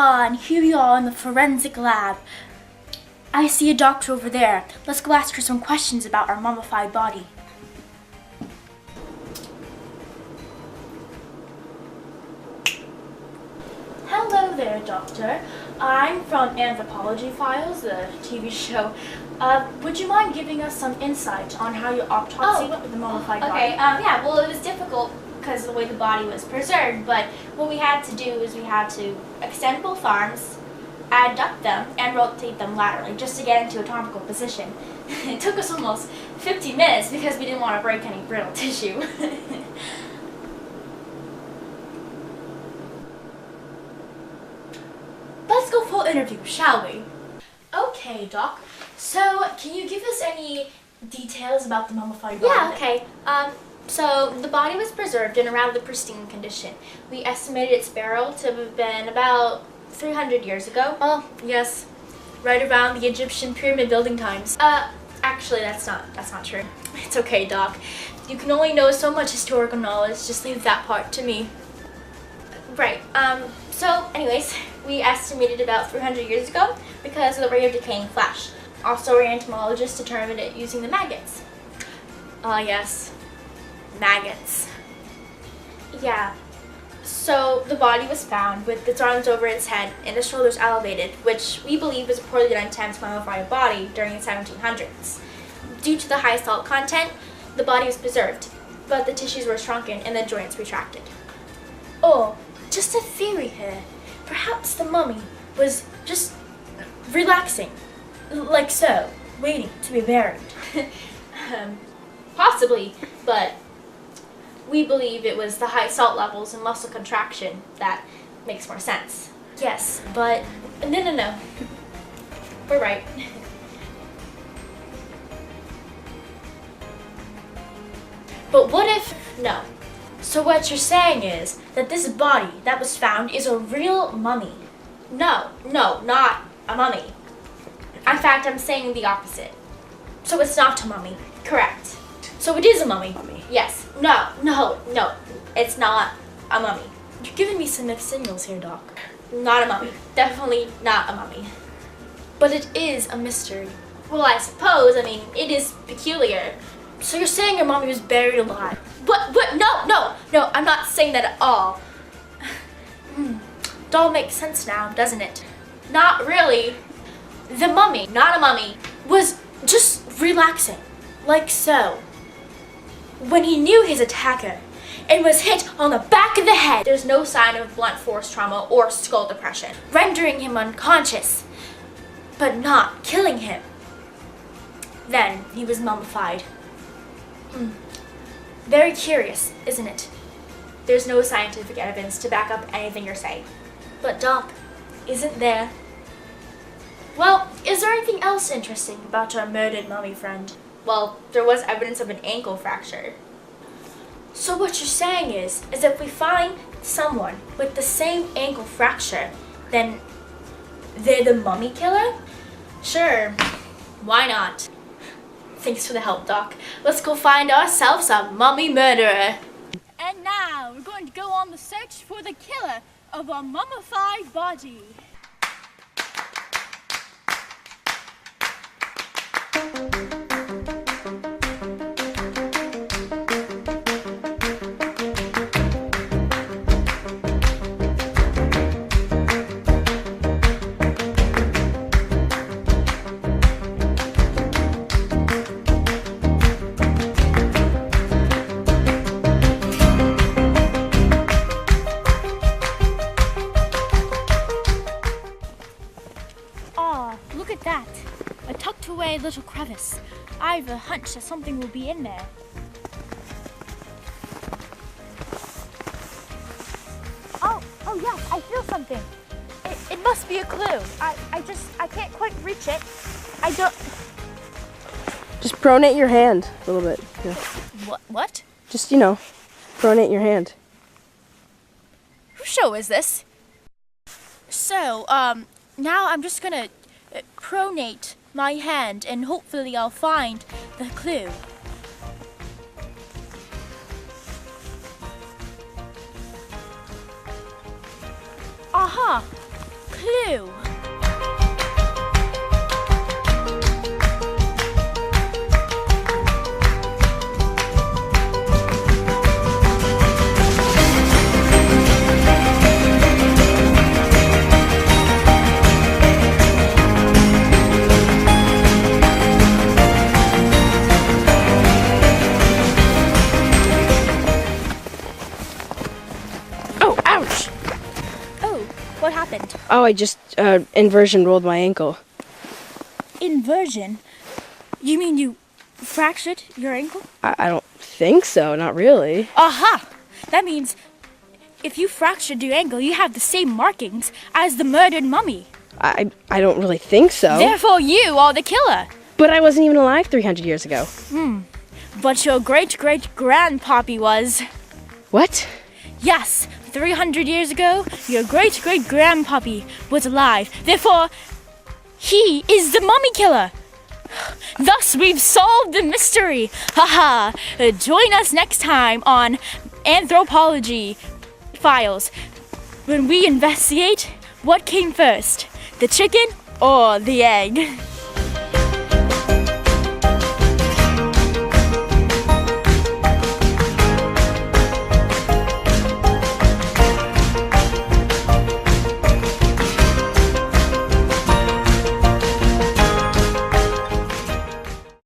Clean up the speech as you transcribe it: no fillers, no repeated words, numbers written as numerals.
And here we are in the forensic lab. I see a doctor over there. Let's go ask her some questions about our mummified body. Hello there, doctor. I'm from Anthropology Files, the TV show. Would you mind giving us some insight on how your autopsy went with the mummified body? Okay, yeah, well, it was difficult because of the way the body was preserved, but what we had to do is we had to extend both arms, adduct them, and rotate them laterally just to get into a topical position. It took us almost 50 minutes because we didn't want to break any brittle tissue. Let's go for an interview, shall we? Okay, Doc. So, can you give us any details about the mummified body? Yeah, okay. So the body was preserved in a rather pristine condition. We estimated its burial to have been about 300 years ago. Oh, yes. Right around the Egyptian pyramid building times. Actually, that's not true. It's okay, Doc. You can only know so much historical knowledge. Just leave that part to me. Right. So anyways, we estimated about 300 years ago because of the rate of decaying flesh. Also, our entomologists determined it using the maggots. Yes. Maggots. Yeah. So the body was found with its arms over its head and the shoulders elevated, which we believe was a poorly done attempt to mummify a body during the 1700s. Due to the high salt content, the body was preserved, but the tissues were shrunken and the joints retracted. Oh, just a theory here. Perhaps the mummy was just relaxing, like so, waiting to be buried. Possibly, but we believe it was the high salt levels and muscle contraction that makes more sense. Yes, but No. We're right. But what if... No. So what you're saying is that this body that was found is a real mummy? No, not a mummy. In fact, I'm saying the opposite. So it's not a mummy? Correct. So it is a mummy? Yes. No. It's not a mummy. You're giving me some mixed signals here, Doc. Not a mummy. Definitely not a mummy. But it is a mystery. Well, I suppose. I mean, it is peculiar. So you're saying your mommy was buried alive? What? No, I'm not saying that at all. It all makes sense now, doesn't it? Not really. The mummy Not a mummy. was just relaxing, like so, when he knew his attacker and was hit on the back of the head. There's no sign of blunt force trauma or skull depression, rendering him unconscious, but not killing him. Then he was mummified. Very curious, isn't it? There's no scientific evidence to back up anything you're saying. But Doc, isn't there? Well, is there anything else interesting about our murdered mummy friend? Well, there was evidence of an ankle fracture. So what you're saying is if we find someone with the same ankle fracture, then they're the mummy killer? Sure, why not? Thanks for the help, Doc. Let's go find ourselves a mummy murderer. And now we're going to go on the search for the killer of a mummified body. Look at that, a tucked away little crevice. I have a hunch that something will be in there. Oh yes, I feel something. It must be a clue. I can't quite reach it. I don't... Just pronate your hand a little bit. Yeah. What? Just, pronate your hand. Whose show is this? So, now I'm just gonna pronate my hand and hopefully I'll find the clue. Aha! clue. Oh, ouch! Oh, what happened? Oh, I just inversion rolled my ankle. Inversion? You mean you fractured your ankle? I don't think so, not really. Aha! That means if you fractured your ankle, you have the same markings as the murdered mummy. I don't really think so. Therefore, you are the killer. But I wasn't even alive 300 years ago. But your great-great-grandpappy was. What? Yes, 300 years ago, your great-great-grandpappy was alive. Therefore, he is the mummy killer. Thus, we've solved the mystery. Haha. Join us next time on Anthropology Files when we investigate what came first, the chicken or the egg.